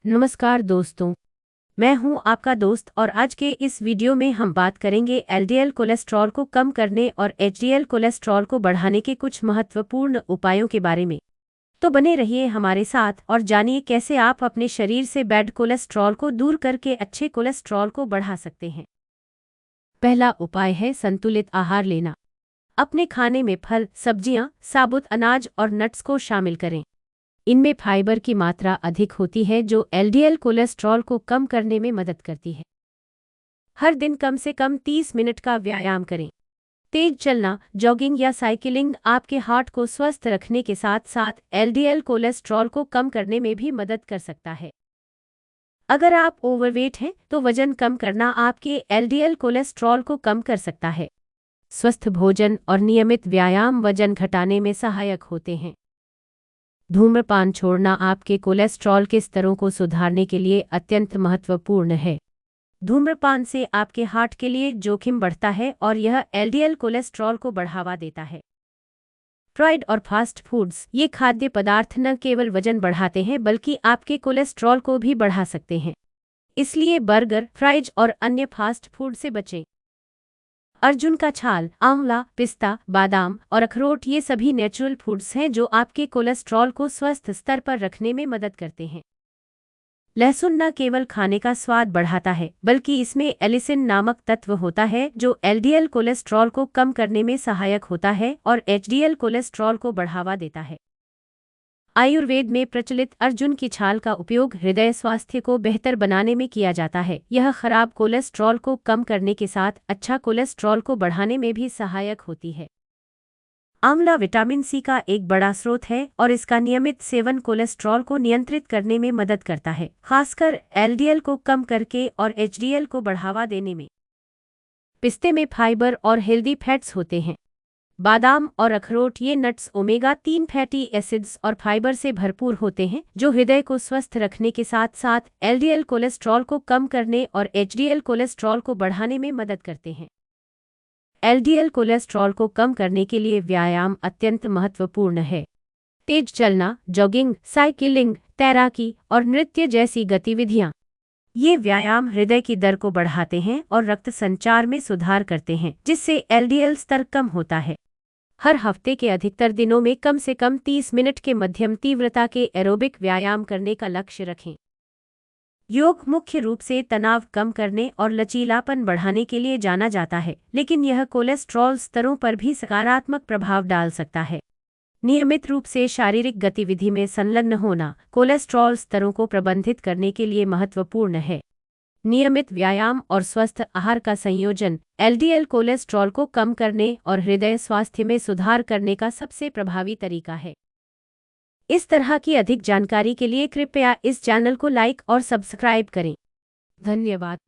नमस्कार दोस्तों, मैं हूं आपका दोस्त और आज के इस वीडियो में हम बात करेंगे एलडीएल कोलेस्ट्रॉल को कम करने और एचडीएल कोलेस्ट्रॉल को बढ़ाने के कुछ महत्वपूर्ण उपायों के बारे में। तो बने रहिए हमारे साथ और जानिए कैसे आप अपने शरीर से बैड कोलेस्ट्रॉल को दूर करके अच्छे कोलेस्ट्रॉल को बढ़ा सकते हैं। पहला उपाय है संतुलित आहार लेना। अपने खाने में फल, सब्जियां, साबुत अनाज और नट्स को शामिल करें। इनमें फाइबर की मात्रा अधिक होती है जो एलडीएल कोलेस्ट्रॉल को कम करने में मदद करती है। हर दिन कम से कम 30 मिनट का व्यायाम करें। तेज चलना, जॉगिंग या साइकिलिंग आपके हार्ट को स्वस्थ रखने के साथ साथ एलडीएल कोलेस्ट्रॉल को कम करने में भी मदद कर सकता है। अगर आप ओवरवेट हैं तो वजन कम करना आपके एलडीएल कोलेस्ट्रॉल को कम कर सकता है। स्वस्थ भोजन और नियमित व्यायाम वजन घटाने में सहायक होते हैं। धूम्रपान छोड़ना आपके कोलेस्ट्रॉल के स्तरों को सुधारने के लिए अत्यंत महत्वपूर्ण है। धूम्रपान से आपके हार्ट के लिए जोखिम बढ़ता है और यह एलडीएल कोलेस्ट्रॉल को बढ़ावा देता है। फ्राइड और फास्ट फूड्स, ये खाद्य पदार्थ न केवल वजन बढ़ाते हैं बल्कि आपके कोलेस्ट्रॉल को भी बढ़ा सकते हैं। इसलिए बर्गर, फ्राइज और अन्य फास्ट फूड से बचें। अर्जुन का छाल, आंवला, पिस्ता, बादाम और अखरोट ये सभी नेचुरल फूड्स हैं जो आपके कोलेस्ट्रॉल को स्वस्थ स्तर पर रखने में मदद करते हैं। लहसुन न केवल खाने का स्वाद बढ़ाता है बल्कि इसमें एलिसिन नामक तत्व होता है जो एलडीएल कोलेस्ट्रॉल को कम करने में सहायक होता है और एचडीएल कोलेस्ट्रॉल को बढ़ावा देता है। आयुर्वेद में प्रचलित अर्जुन की छाल का उपयोग हृदय स्वास्थ्य को बेहतर बनाने में किया जाता है। यह खराब कोलेस्ट्रॉल को कम करने के साथ अच्छा कोलेस्ट्रॉल को बढ़ाने में भी सहायक होती है। आंवला विटामिन सी का एक बड़ा स्रोत है और इसका नियमित सेवन कोलेस्ट्रॉल को नियंत्रित करने में मदद करता है, खासकर एलडीएल को कम करके और एचडीएल को बढ़ावा देने में। पिस्ते में फाइबर और हेल्दी फैट्स होते हैं। बादाम और अखरोट, ये नट्स ओमेगा-3 फैटी एसिड्स और फाइबर से भरपूर होते हैं जो हृदय को स्वस्थ रखने के साथ साथ एलडीएल कोलेस्ट्रॉल को कम करने और एचडीएल कोलेस्ट्रॉल को बढ़ाने में मदद करते हैं। एलडीएल कोलेस्ट्रॉल को कम करने के लिए व्यायाम अत्यंत महत्वपूर्ण है। तेज चलना, जॉगिंग, साइकिलिंग, तैराकी और नृत्य जैसी गतिविधियां, ये व्यायाम हृदय की दर को बढ़ाते हैं और रक्त संचार में सुधार करते हैं जिससे एलडीएल स्तर कम होता है। हर हफ्ते के अधिकतर दिनों में कम से कम 30 मिनट के मध्यम तीव्रता के एरोबिक व्यायाम करने का लक्ष्य रखें। योग मुख्य रूप से तनाव कम करने और लचीलापन बढ़ाने के लिए जाना जाता है, लेकिन यह कोलेस्ट्रॉल स्तरों पर भी सकारात्मक प्रभाव डाल सकता है। नियमित रूप से शारीरिक गतिविधि में संलग्न होना कोलेस्ट्रॉल स्तरों को प्रबंधित करने के लिए महत्वपूर्ण है। नियमित व्यायाम और स्वस्थ आहार का संयोजन एलडीएल कोलेस्ट्रॉल को कम करने और हृदय स्वास्थ्य में सुधार करने का सबसे प्रभावी तरीका है। इस तरह की अधिक जानकारी के लिए कृपया इस चैनल को लाइक और सब्सक्राइब करें। धन्यवाद।